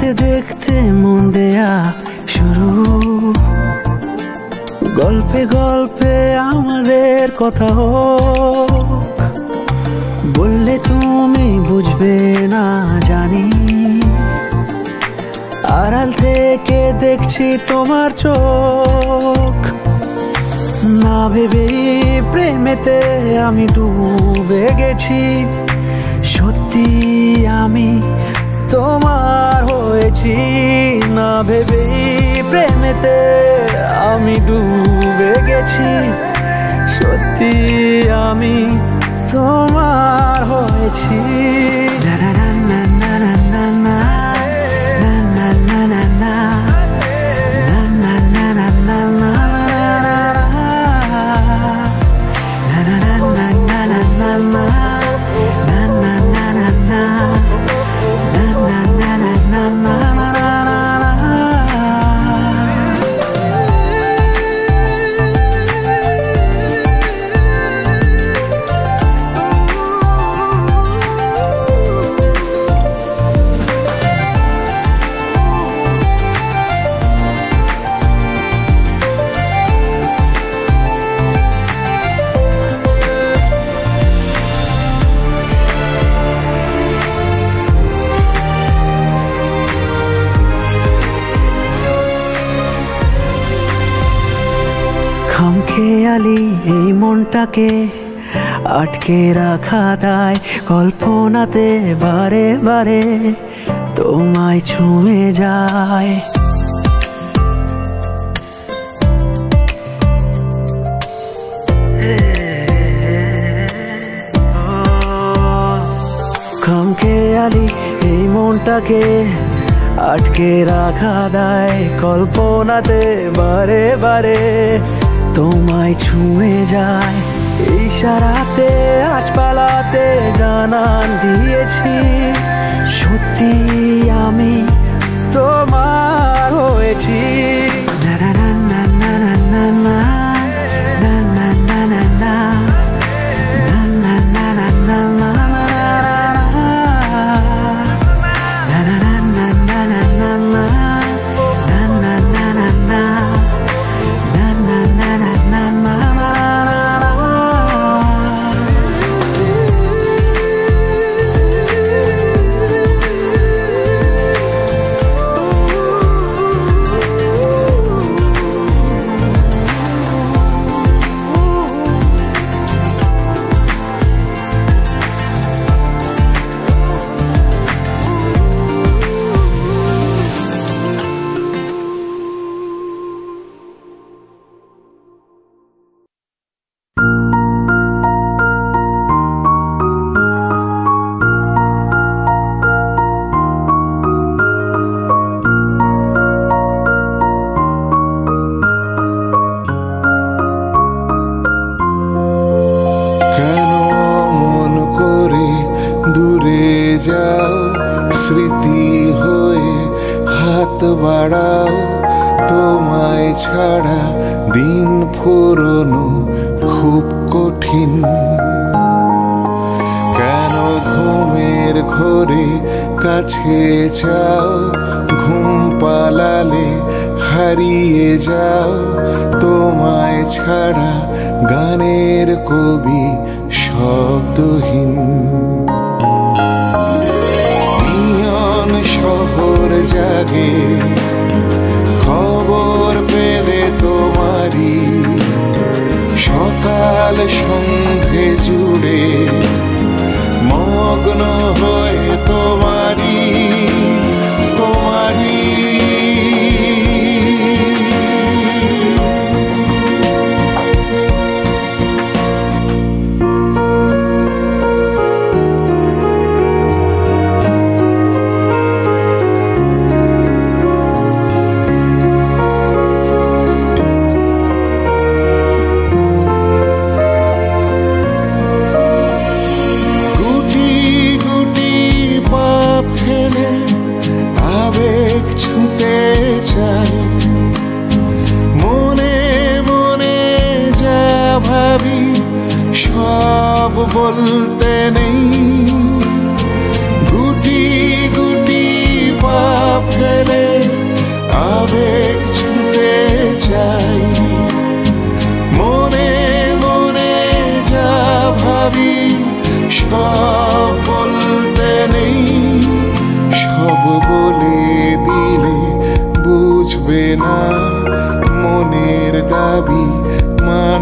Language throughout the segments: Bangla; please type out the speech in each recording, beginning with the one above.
দেখতে দেখতে মন দেয়া শুরু, গল্পে গল্পে আমাদের কথা হোক। বললে তুমি বুঝবে না জানি, আড়াল থেকে দেখছি তোমার চোখ। না ভেবেই প্রেমেতে আমি ডুবে গেছি, সত্যি আমি তোমার হয়েছি। না ভেবেই প্রেমেতে আমি ডুবে গেছি, সত্যি আমি তোমার হয়েছি। না না না না না না না না না না না না না না না না না। খামখেয়ালি এই মনটাকে আটকে রাখা দায়, কল্পনাতে বারে বারে তোমায় ছুঁয়ে যায়। খামখেয়ালি এই মনটাকে আটকে রাখা দায়, কল্পনাতে বারে বারে তোমায় ছুঁয়ে যায়। ইশারাতে আজ পালাতে জানান দিয়েছি, সত্যি আমি তোমার হয়েছি। না না না না না না না না না না না না না না না না না। স্মৃতি হয়ে হাত বাড়াও, তোমায় ছাড়া দিন ফুরোনো খুব কঠিন। কেন ঘুমের ঘোরে কাছে যাও, ঘুম পালালে হারিয়ে যাও, তোমায় ছাড়া গানের কবি শব্দহীন। শহর জাগে খবর পেলে তোমারি, সকাল সন্ধ্যে জুড়ে মগ্ন হয়ে তোমারি তোমারি। সব বলতে নেই, গুটি গুটি পাপ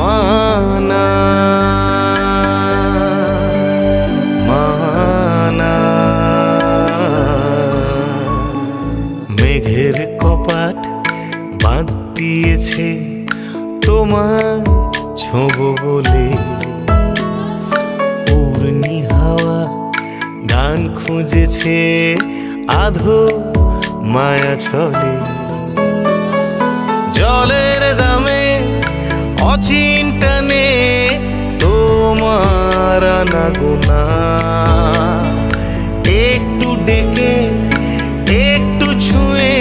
মানা মানা। মেঘের কপাট বাঁধ দিয়েছে তোমার ছোঁবো বলে, পূর্ণি হাওয়া গান খুঁজেছে আধো মায়া ছলে। জলের দামে অচিন টানে তোমার আনাগোনা, একটু ডেকে একটু ছুঁয়ে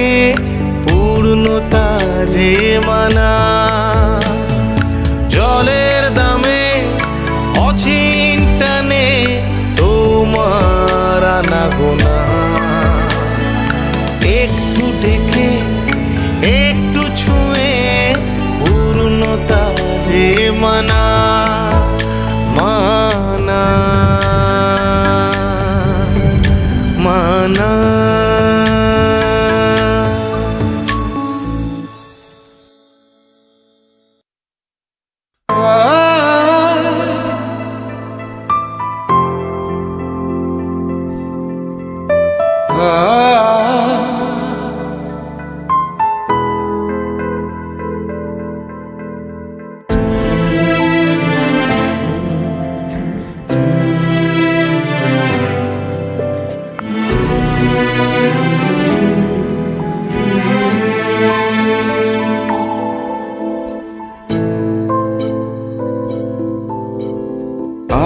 পূর্ণতা যে মানা। জলের দামে অচিন টানে তোমার আনাগোনা, একটু ডেকে একটু ছুঁয়ে পূর্ণতা যে মানা মানা মানা।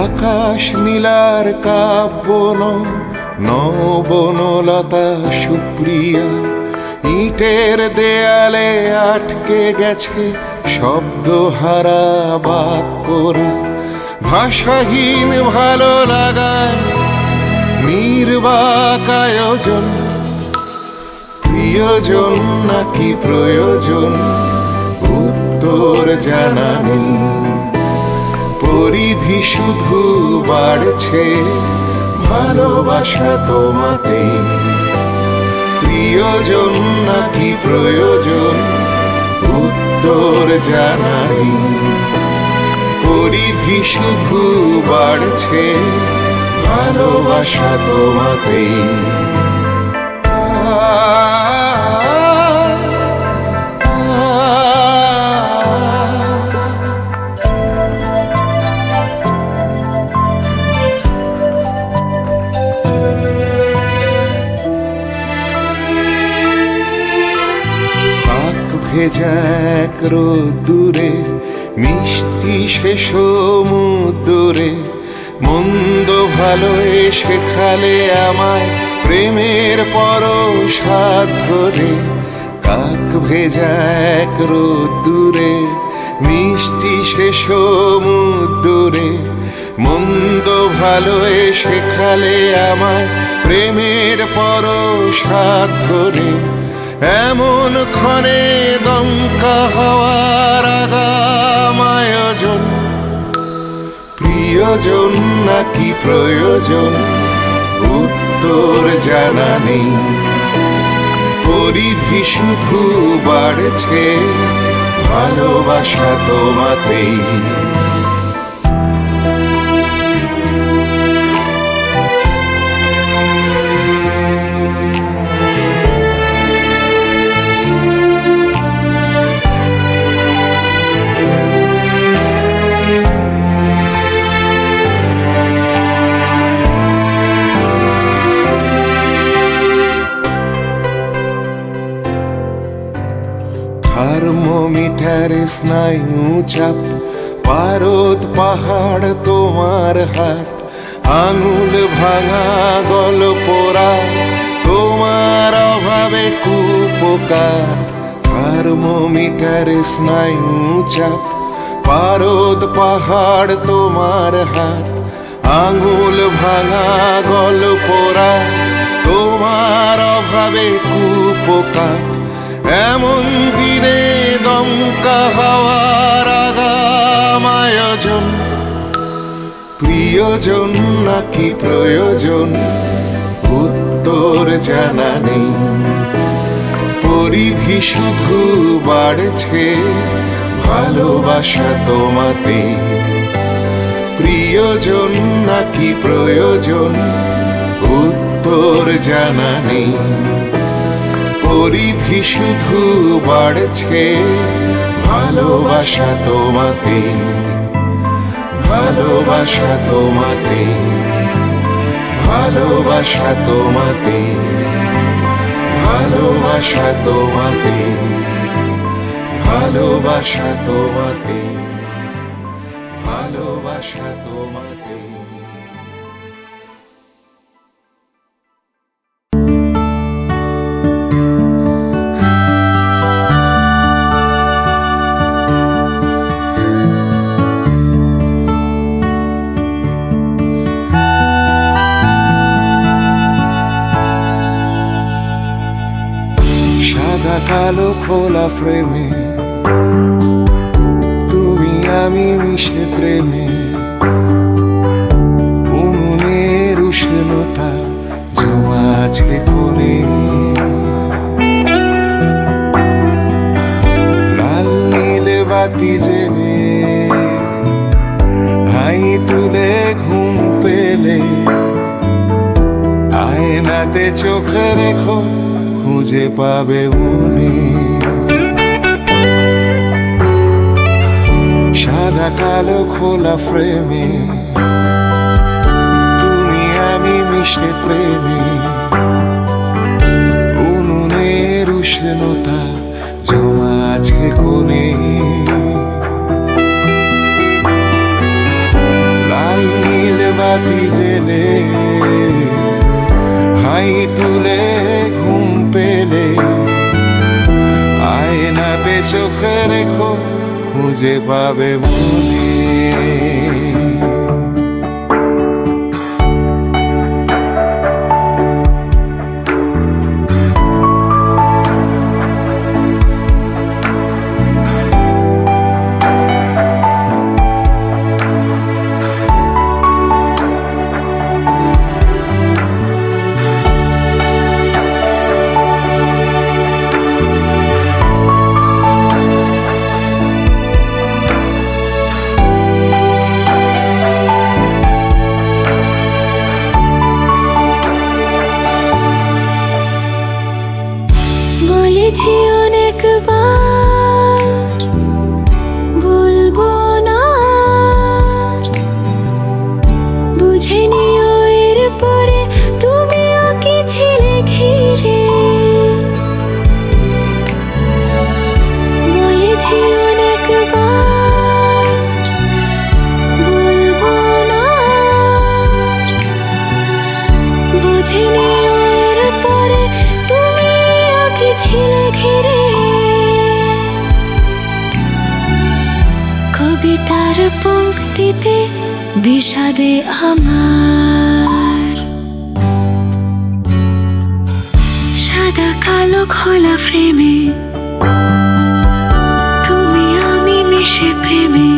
আকাশ নীলার কাব্য নবনলতা সুপ্রিয়া, ইটের দেয়ালে আটকে গেছে শব্দহারা বাক্যরা। ভাষাহীন ভালো লাগায় নির্বাক আয়োজন, প্রিয়জন নাকি প্রয়োজন উত্তর জানা নেই। পরিধি শুধু বাড়ছে ভালোবাসা তোমাতে, প্রিয়জন নাকি প্রয়োজন উত্তর জানা নেই। পরিধি শুধু বাড়ছে ভালোবাসা তোমাতে। ভেজা এক রোদ্দুরে মিষ্টি সে সমুদ্রে, মন্দ ভালো এসে খালে আমায় প্রেমের পরশাদ ধরে। কাক ভেজা এক রোদ্দুরে মিষ্টি সে সমুদ্রে, মন্দ ভালো এসে খালে আমায় প্রেমের পরশাদ ধরে। এমন ক্ষণে দমকা হওয়ার আগাম আয়োজন, প্রিয়জন নাকি প্রয়োজন উত্তর জানা নেই। পরিধি শুধু বাড়ছে ভালোবাসা তোমাতেই। থার্মোমিটারে স্নায়ু চাপ, পারদ পাহাড় তোমার হাত, আঙুল ভাঙা গল পোড়া তোমার অভাবে কুপোকাত। থার্মোমিটারে স্নায়ু চাপ, পারদ পাহাড় তোমার হাত, আঙুল ভাঙা গল পোড়া তোমার অভাবে কুপোকাত। এমন দিনে দমকা হওয়ার আগাম আয়োজন, প্রিয়জন নাকি প্রয়োজন উত্তর জানা নেই। পরিধি শুধু বাড়ছে ভালোবাসা তোমাতে প্রিয়জন নাকি প্রয়োজন উত্তর জানা নেই। পরিধি শুধু বাড়ছে ভালোবাসা তোমাতে, ভালোবাসা তোমাতে, ভালোবাসা তোমাতে, ভালোবাসা তোমাতে, ভালোবাসা তোমাতে, ভালোবাসা তোমাতে। সাদা কালো খোলা ফ্রেমে তুমি আমি মিশে প্রেমে, উনুনের উষ্ণতা জমা আছে কোণে। লাল নীল বাতি জেনে হাই তুলে ঘুম পেলে, আয়নাতে চোখ রেখো খুঁজে পাবে মনে। সাদা কালো খোলা ফ্রেমে তুমি আমি মিশে প্রেমে, উনুনের উষ্ণতা জমা আছে কোণে। লাল নীল বাতি জেলে হাই তুলে ঘুম পেলে, আয়নাতে চোখ রেখো খুঁজে পাবে মনে। কবিতার পংক্তিতে বিষাদে আমার, সাদা কালো খোলা ফ্রেমে তুমি আমি মিশে প্রেমে,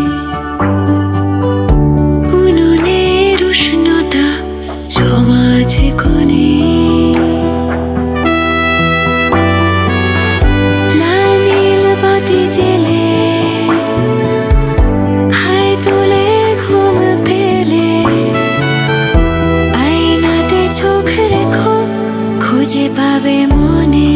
উনুনের উষ্ণতা জমা আছে কোণে। লাল নীল বাতি জেলে হাই তুলে ঘুম পেলে, আয়নাতে চোখ রেখো খুঁজে পাবে মনে।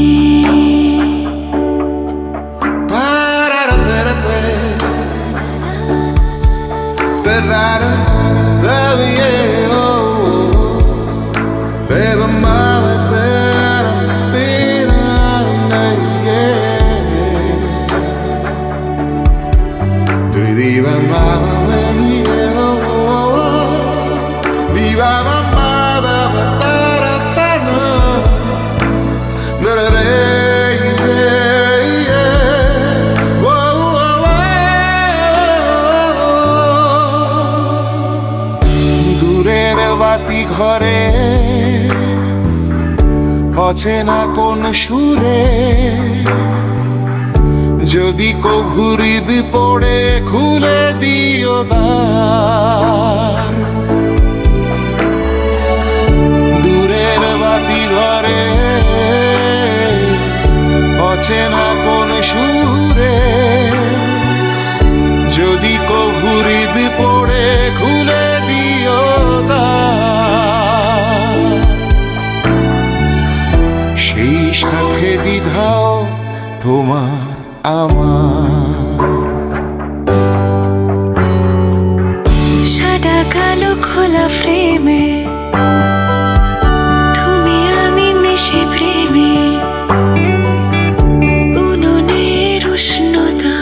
ঘরে অচেনা কোন সুরে যদি কভু হৃদ পড়ে খুলে দিও দ্বার। দূরের বাতি ঘরে অচেনা কোন সুরে তোমার আমার। সাদা কালো খোলা ফ্রেমে তুমি আমি মিশে প্রেমে, উনুনের উষ্ণতা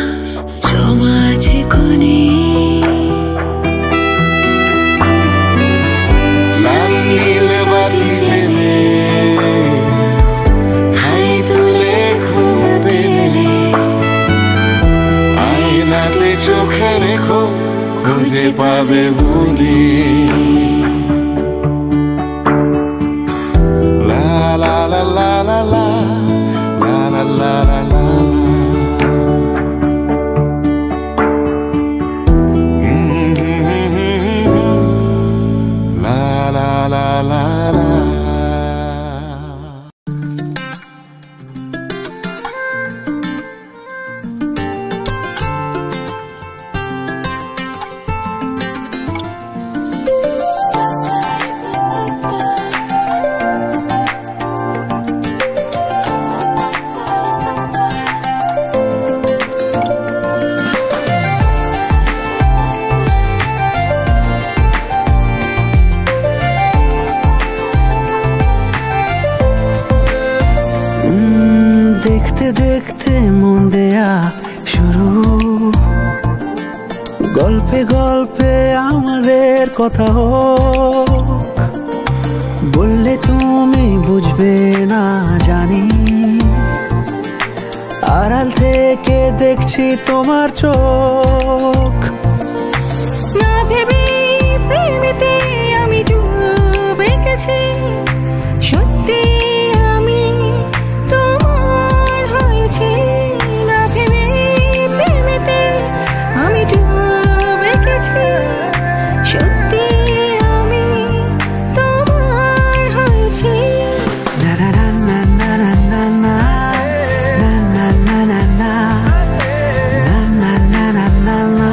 জমা আছে কোণে। লাল নীল বাতি জেলে হাই তুলে ঘুম পেলে, আয়নাতে চোখ রেখো খুঁজে পাবে বলে। লা লা লা লা লা লা লা লা লা লা। দেখতে দেখতে মন দেয়া শুরু, গল্পে গল্পে আমাদের কথা হোক। বললে তুমি বুঝবে না জানি, আড়াল থেকে দেখছি তোমার চোখ। না ভেবে প্রেমেতে আমি ডুবে গেছি, সত্যি আমি তোমার হয়েছি। না ভেবে প্রেমেতে আমি ডুবে গেছি, সত্যি আমি তোমার হয়েছি। না না না না না না না না না না না না না না না না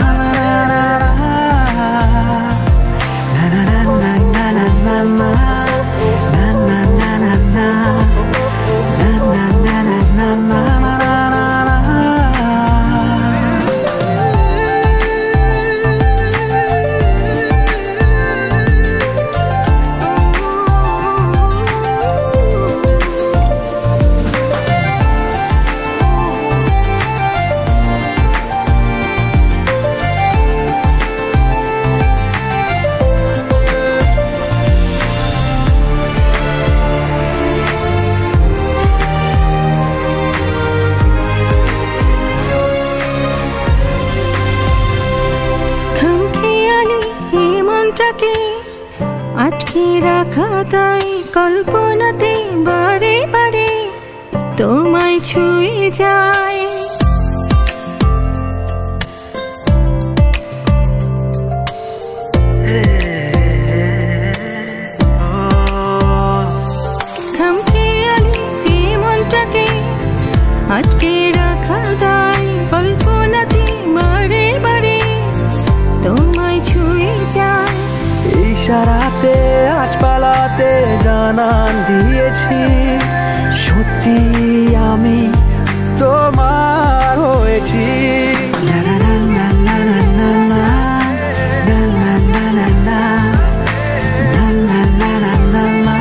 আটকে রাখা তাই কল্পনাতে বারে বারে তোমায় ছুঁয়ে যায়। খামখেয়ালি এই মনটাকে আটকে রাখা তাই কল্পনাতে বারে বারে তোমায় ছুঁয়ে যায়। ইশারাতে আজ পালাতে জানান দিয়েছি, সত্যি আমি তোমার হয়েছি। না না না না না না না না না না না না না না না না না।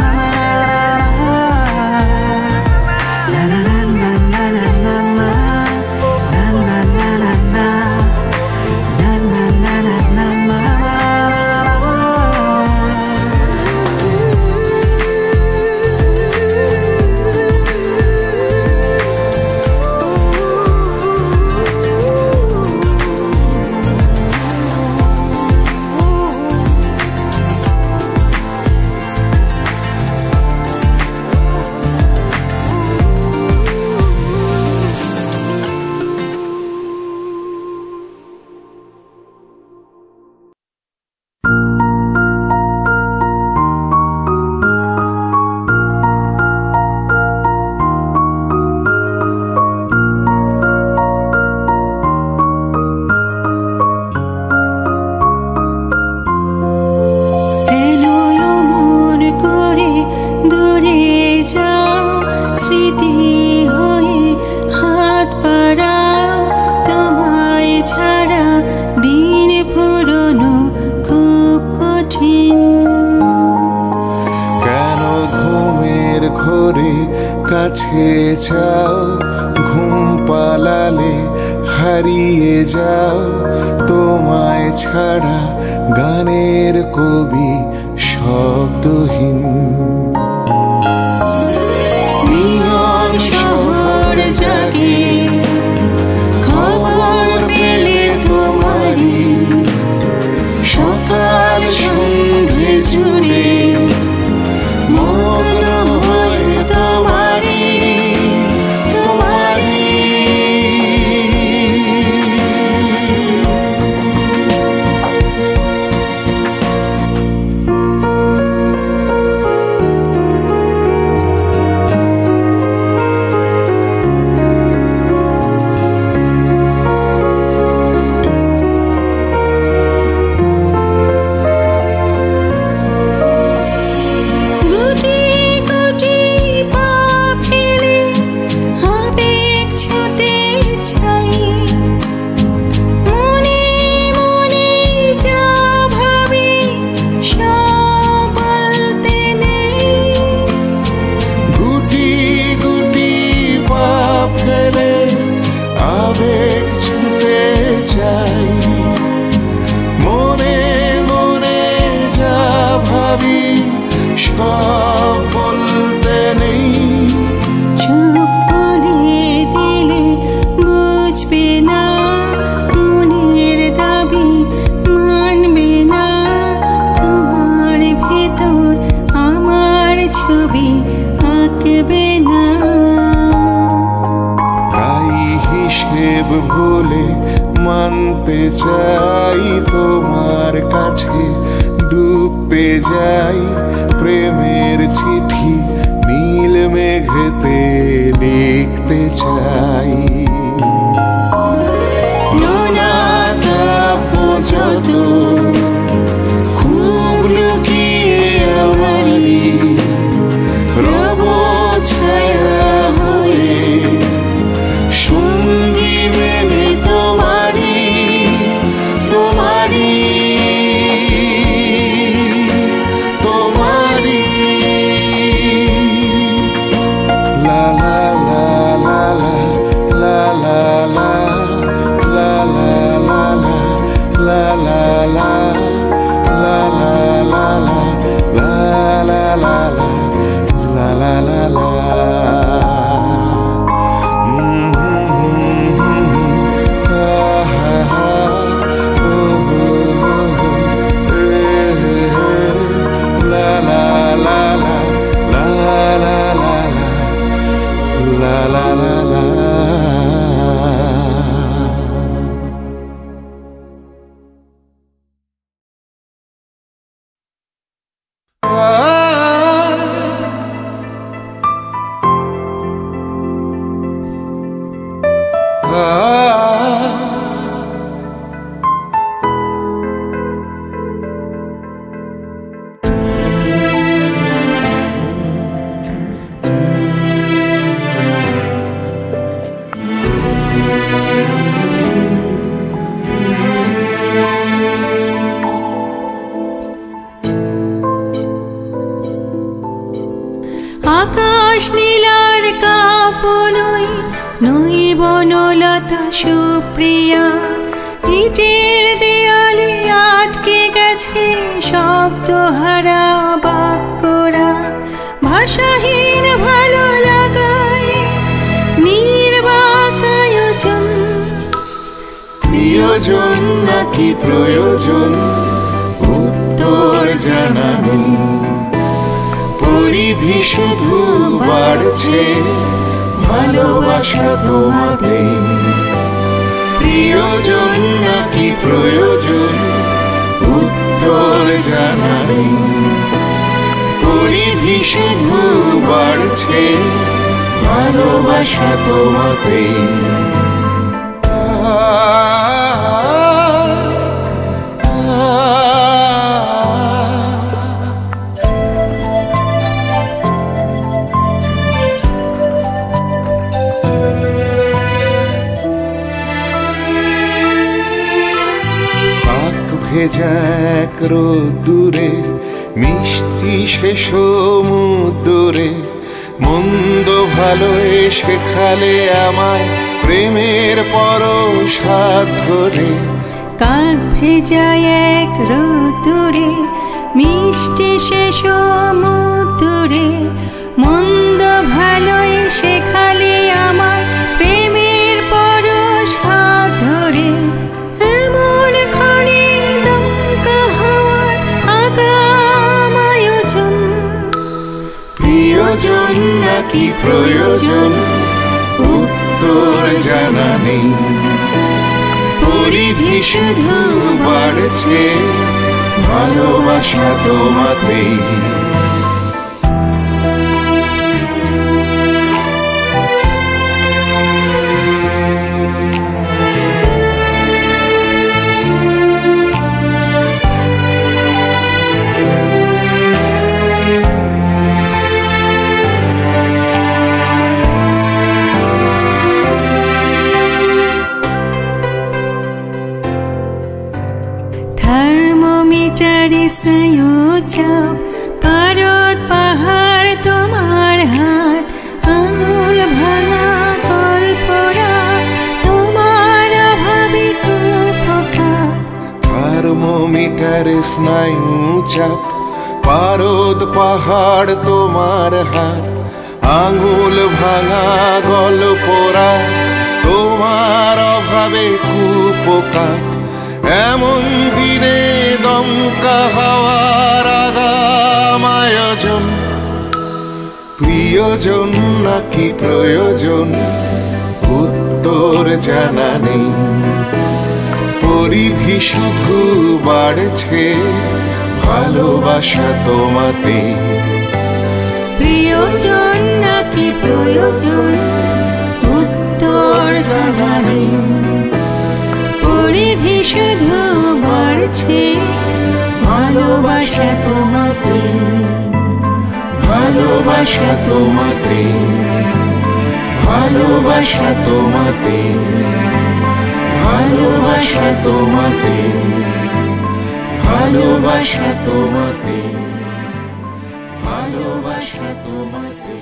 কাছে যাও, ঘুম পালালে হারিয়ে যাও, তোমায় ছাড়া গানের কবি শব্দহীন। নিয়ন শহর জাগে খবর পেলে তোমারি, সকাল সন্ধে জুড়ে মগ্ন হয়ে তোমারি তোমারি। ভুলে মানতে চাই তোমার কাছে, ডুবতে যাই প্রেমের চিঠি নীল মেঘেতে লিখতে চাই। যত খুব লুকিয়ে আমারি রব ছায়া হয়ে সঙ্গী মেনে তোমারি তোমারি তোমারি। লা লা লা লা লা লা লা লা লা লা la la la la la la la la la la la la la. আকাশ নীলার কাপনই নই বনলতা সুপ্রিয়া, ইটের দেয়ালে আটকে গেছে শব্দহারা বাক্যরা, ভাষাহীন ভালো লাগায় নির্বাক আয়োজন। প্রিয়জন নাকি প্রয়োজন উত্তর জানানো, পরিধি শুধু বাড়ছে ভালোবাসা তোমাতে। প্রিয়জন নাকি প্রয়োজন উত্তর জানানি, পরিধি শুধু বাড়ছে ভালোবাসা তোমাতে। ভেজা এক রোদ্দুরে মিষ্টি সে সমুদ্রে মন্দ ভালো শেখালে আমায় প্রেমের পরশ হাত ধরে। কাক ভেজা এক রোদুরে মিষ্টি সে সমুদ্রে, মন্দ ভালোই শেখালে আমায় প্রেমের পরশ হাত ধরে। এমন ক্ষণে দমকা হওয়ার আগাম আয়োজন, প্রিয়জন নাকি প্রয়োজন উত্তর জানা নেই। পরিধি শুধু বাড়ছে ভালোবাসা তোমাতেই। থার্মোমিটারে স্নায়ু চাপ, পারদ পাহাড় তোমার হাত, আঙুল ভাঙা কল্পনা তোমার অভাবে কুপকার। থার্মোমিটারে স্নায়ু চাপ, পারদ পাহাড় তোমার হাত, আঙুল ভাঙা গল্পরা তোমার অভাবে কুপকার। এমন দিনে দমকা হওয়ার আগাম আয়োজন, প্রিয়জন নাকি প্রয়োজন উত্তর জানা নেই। পরিধি শুধু বাড়ছে ভালোবাসা তোমাতে। প্রিয়জন নাকি প্রয়োজন উত্তর জানা নেই। পরিধি শুধু বাড়ছে ভালোবাসা তোমাতে। ভালোবাসা তোমাতে, ভালোবাসা তোমাতে, ভালোবাসা তোমাতে, ভালোবাসা তোমাতে, ভালোবাসা তোমাতে।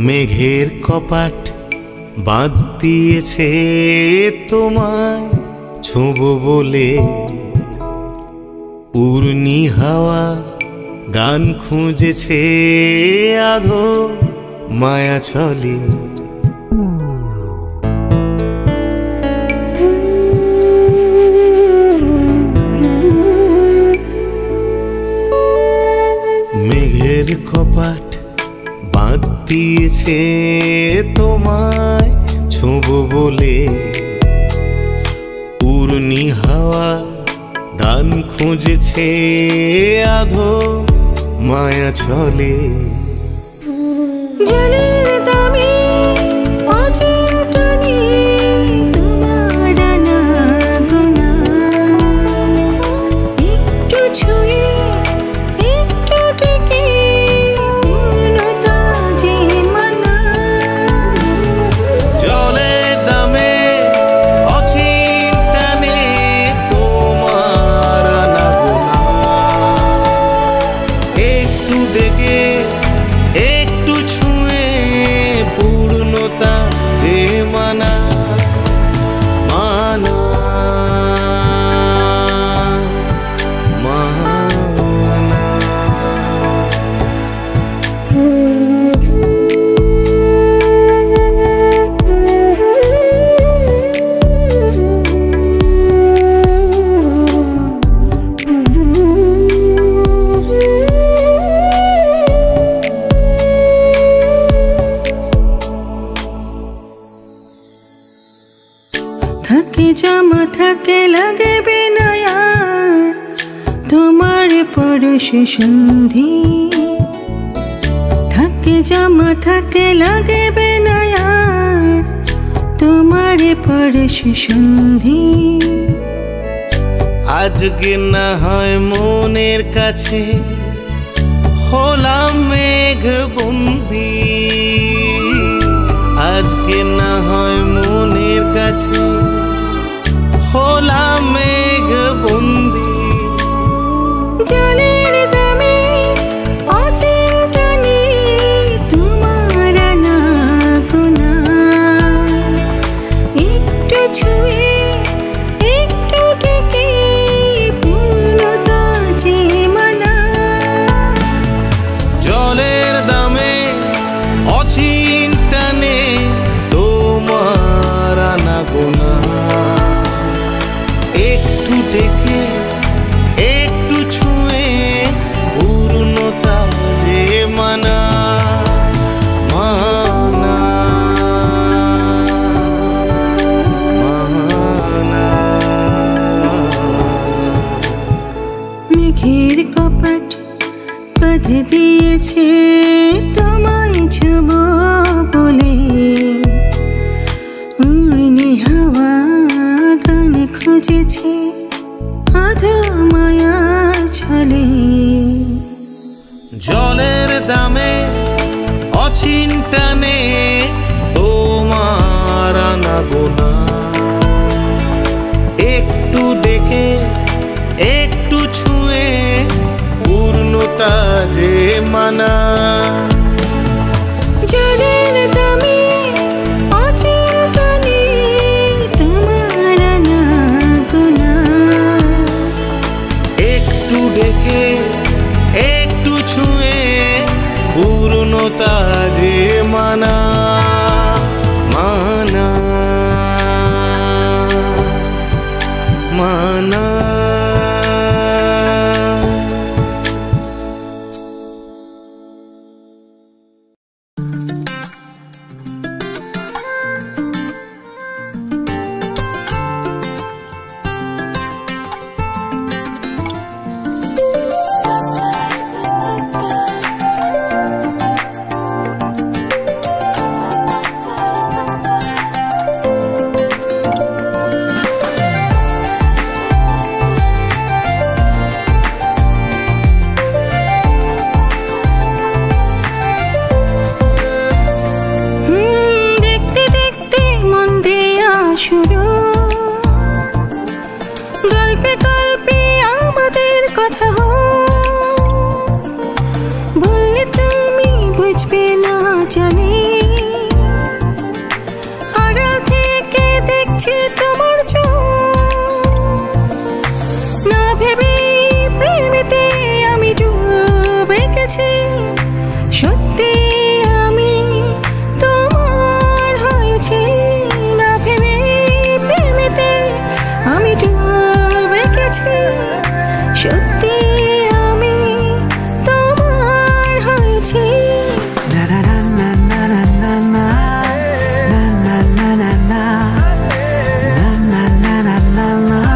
মেঘের কপাট বাঁধ দিয়েছে তোমায় ছোঁব বলে, উর্নি হাওয়া গান খুঁজেছে আধো মায়া ছলে। মেঘের কপাট বাঁধ দিয়েছে তোমায় ছোঁব বলে, উর্নি হাওয়া গান খুঁজেছে আধো মায়া ছলে। জলের দামে অচিন্তনে তোমার আনাগোনা, একটু ছুঁয়ে একটু টেকে পূর্ণতা যে মানা। জলের দামে অচিন্তনে তোমার আনাগোনা, একটু ডেকে একটু ছুঁয়ে পরশ সন্ধি থাকে জামা থাকে লাগবে না আর তোমার পরশ সন্ধি আজকে না হয় মনের কাছে হলাম মেঘ বন্দি আজকে না হয় মনের কাছে হলাম মেঘ বন্দি জলের দামে অচিন্তনি তোমার না গুনা একটু ছুঁয়ে একটু টেকে পূর্ণতা যে মানা জলের দামে অচিন্তানে তোমার আনাগোনা একটু দেখে একটু ছুঁয়ে পূর্ণতা যে মানা মানা মানা মেঘের কপাট বাঁধে দিয়েছে তোমায় ছুব বলে উড়নি হাওয়া গান খুঁজেছে আধা মায়া ছলে জলের দামে অচিন্তানে তোমার আনাগোনা একটু ডেকে একটু ছুঁয়ে পূর্ণতা যে মানা জলের দামে অচিন্তনি তোমার না গুনা একটু ডেকে একটু ছুঁয়ে পূর্ণতা যে মানা মানা মানা দেখতে দেখতে মন দেয়া শুরু গল্পে গল্পে আমাদের কথা বললে তুমি বুঝবে না জানি আড়াল থেকে দেখছি তোমার না ভেবে প্রেমেতে আমি ডুবে গেছি সত্যি আমি তোমার হয়েছি না ভেবে প্রেমেতে আমি ডুবে গেছি সত্যি আমি তোমার হয়েছি na na na na na na na na na na na na na na na na na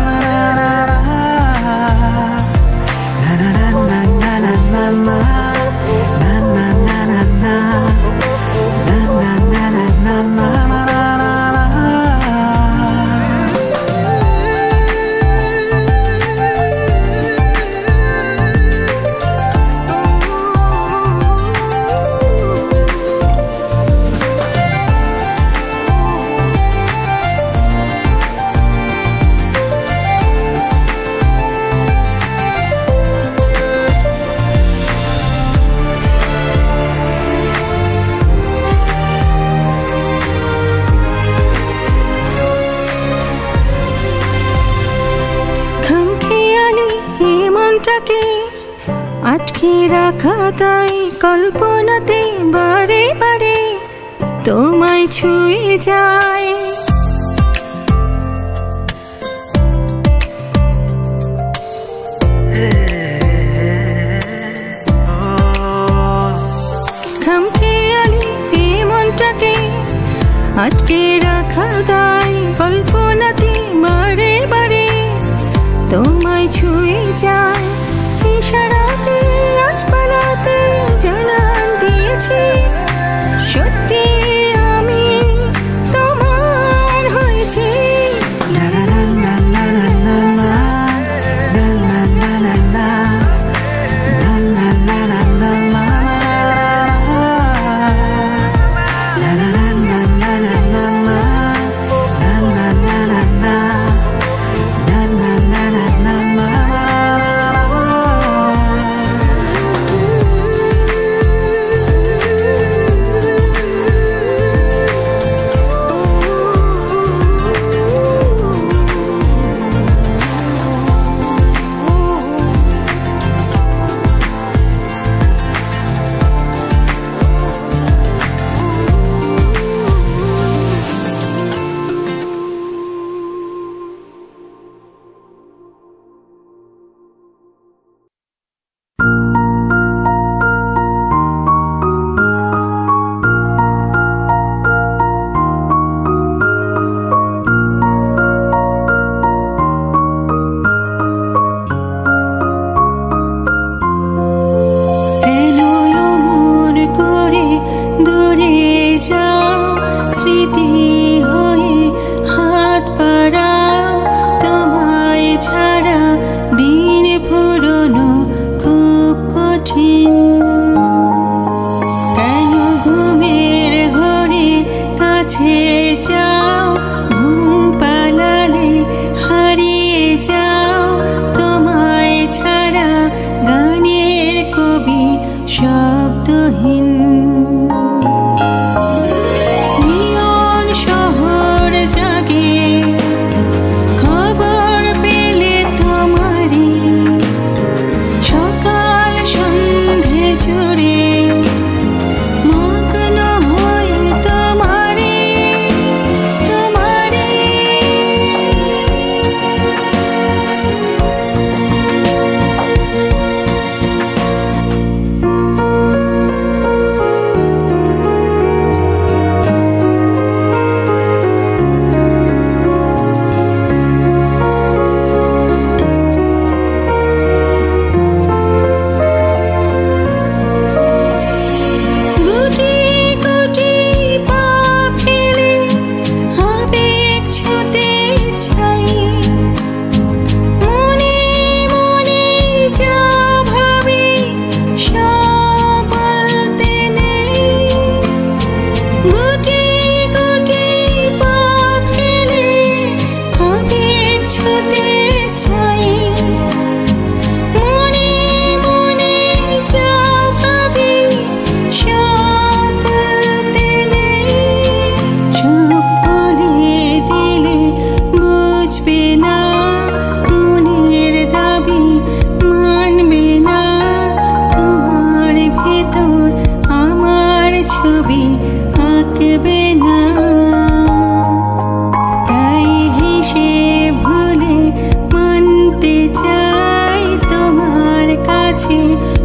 আটকে রাখা তাই কল্পনাতে বারে বারে তোমায় ছুঁয়ে যায় খামখেয়ালি এই মনটাকে আটকে রাখা তাই কল্পনাতে বারে বারে তোমায় ছুঁয়ে যায়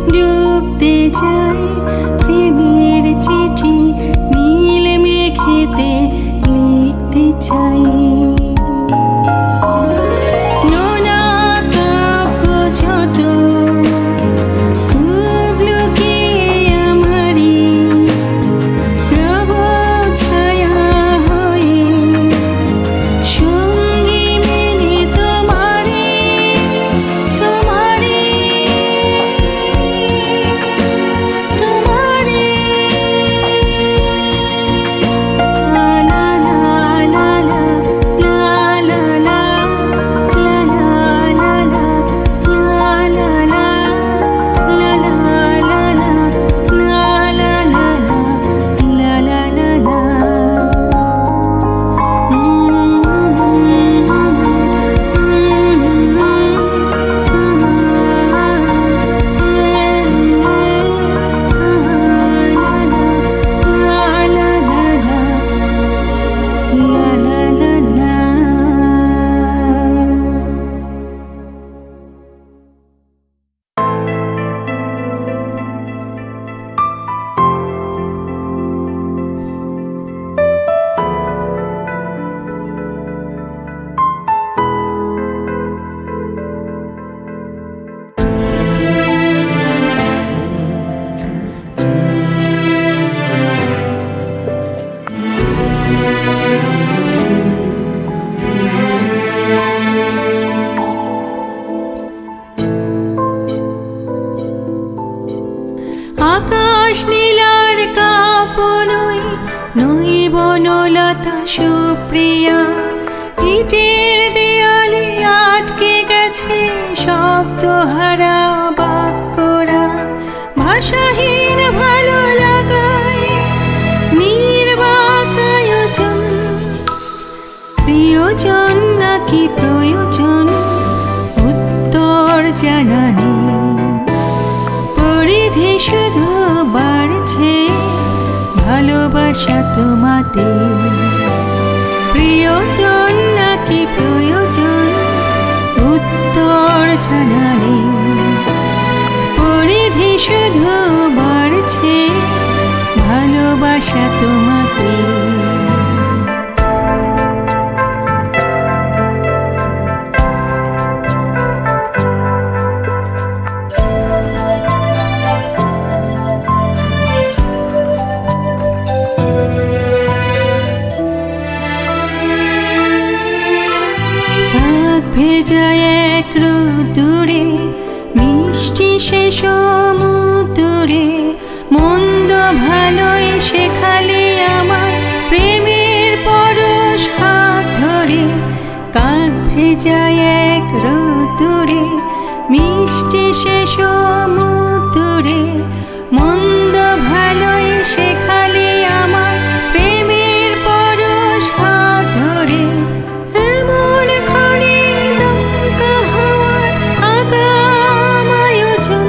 ডুবতে চাই প্রেমের চিঠি নীল মেঘেতে লিখতে চাই নোনা কাব্য যত খুব লুকিয়ে আমারই রব ছায়া হয়ে সঙ্গী মেনে তোমারে তোমারে তোমারে লা লা লা লা লা লা লা লা লা লা লা লা লা আকাশ নীলার কাপড়ই নই বনলতা সুপ্রিয়া ইটের দেয়ালে আটকে গেছে শব্দহারা বাক্যরা ভাষাহীন ভালো লাগায় নির্বাক আয়োজন প্রিয়জন নাকি প্রয়োজন উত্তর জানা নেই পরিধি শুধু বাড়ছে ভালোবাসা তোমাতে প্রিয়জন নাকি প্রয়োজন উত্তর জানা নেই পরিধি শুধু বাড়ছে ভালোবাসা তোমাতে ভেজা এক রোদুরে মিষ্টি সে সমুদ্রে মন্দ ভালোই শেখালে আমার প্রেমের পরশ হাত ধরে কাক ভেজা এক রোদুরে মিষ্টি সে সমুদ্রে মন্দ ভালোই শেখালে আমার প্রেমের পরশ হাত ধরে এমন ক্ষণে দমকা হওয়ার আগাম আয়োজন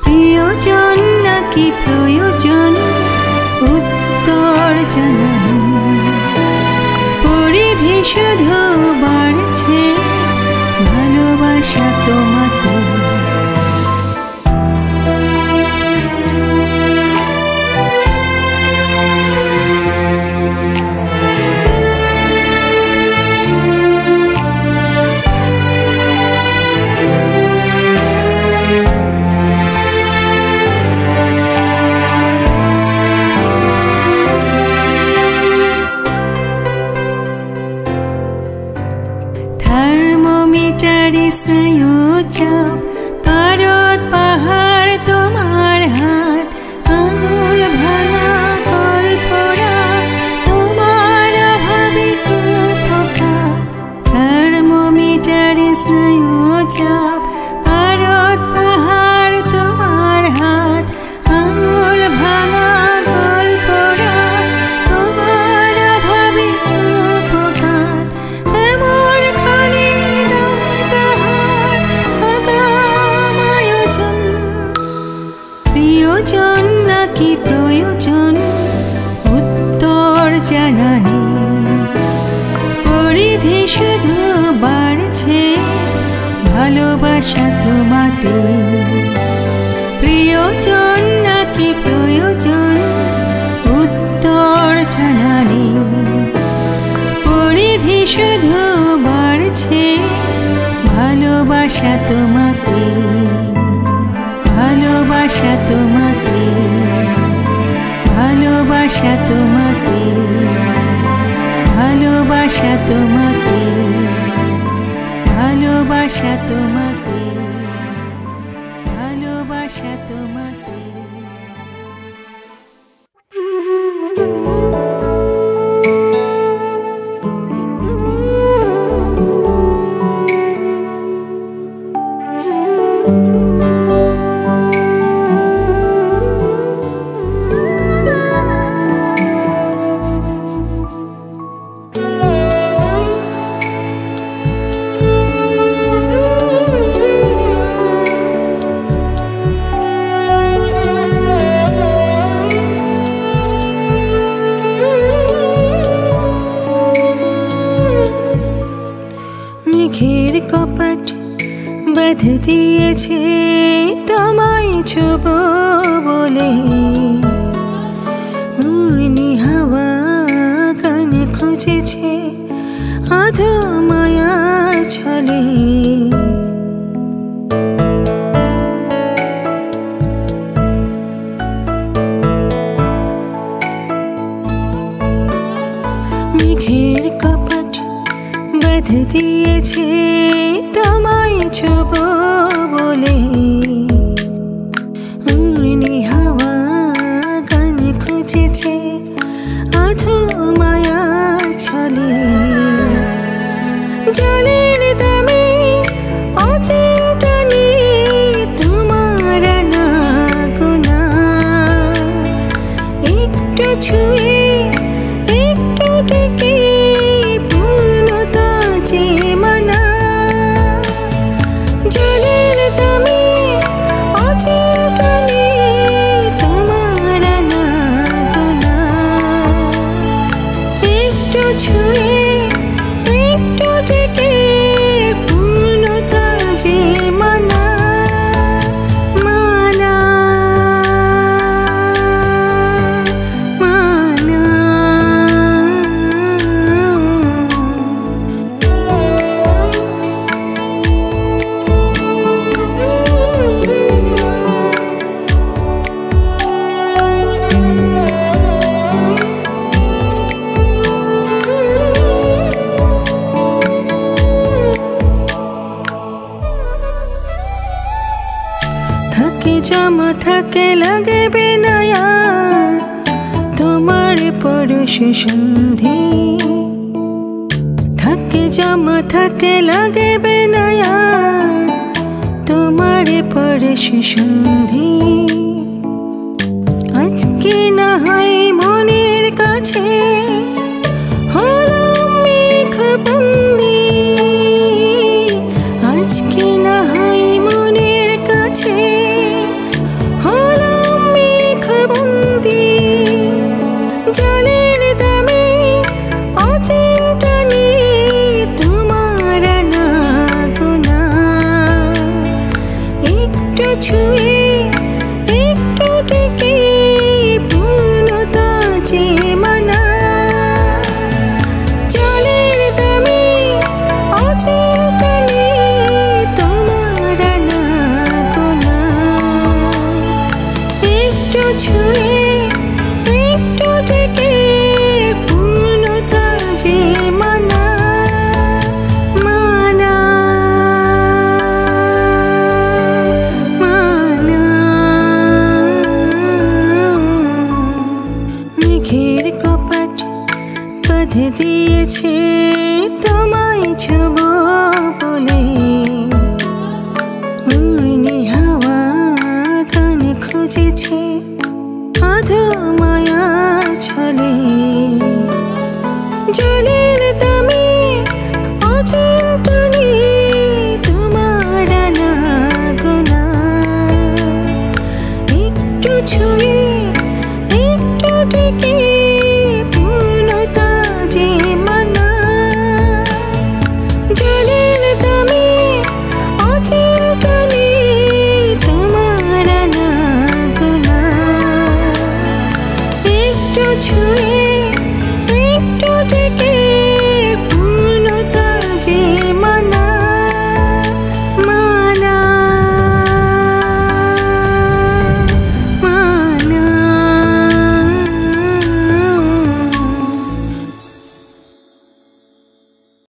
প্রিয়জন নাকি প্রয়োজন উত্তর জানা নেই পরিধি শুধু বাড়ছে ভালোবাসা তোমাতে থার্মোমিটারে স্নায়ু চাপ পারদ পাহাড় তোমার হাত আঙুল ভাঙা কল্পনা তোমার অভাবে কুফোকা থার্মোমিটারে স্নায়ু চাপ পারদ পাহাড় তোমার হাত আঙুল ভাঙা কল্পনা তোমার অভাবে কুফোকা এমন ক্ষণে দমকা হয় আগাম আয়োজন প্রিয়জন নাকি প্রয়োজন উত্তর জানা নেই পরিধি শুধু বাড়ছে ভালোবাসা তোমাতে ভালোবাসা তোমাকে, ভালোবাসা তোমাকে, ভালোবাসা তোমাকে, ভালোবাসা তোমাকে, ভালোবাসা তোমাকে। মেঘের কপাট বেঁধে দিয়েছে তোমায় ছোব বলে, উড়নি হাওয়া গানে খুঁজেছে আধো মায়ার ছলে। মেঘের কপাট বেঁধে দিয়েছে তোমায় ছোব বলে, উড়নি হাওয়া গানে খুঁজেছে আধো মায়ার ছলে। জলের দামে অচিন্তনে তোমার না গোনা, একটু ছুঁয়ে একটু ডেকে পূর্ণতা যে মানা। জলের দামে অচিন্তনে তোমার না গোনা, একটু ছুঁয়ে একটু ডেকে পূর্ণতা যে মানা। মানা মানা থাকে জমা থাকে লাগবে না আর তোমার পরশ সন্ধি, থাকে জমা থাকে লাগবে না আর তোমার পরশ সন্ধি। আজকে না হয় মনের কাছে হলাম মেঘবন্দি, আজকে না হয় মনের কাছে হলাম মেঘবন্দি। জলের দামে অচিন্তনে তোমার না গোনা, একটু ছুঁয়ে একটু ডেকে পূর্ণতা যে মানা। জলের দামে অচিন্তনে তোমার না গোনা, একটু ছুঁয়ে একটু ডেকে পূর্ণতা যে মানা। মানা মানা মেঘের কপাট বেঁধে দিয়েছে তোমায় ছোব বলে, উড়নি হাওয়া গানে খুঁজেছে আধো মায়ার ছলে।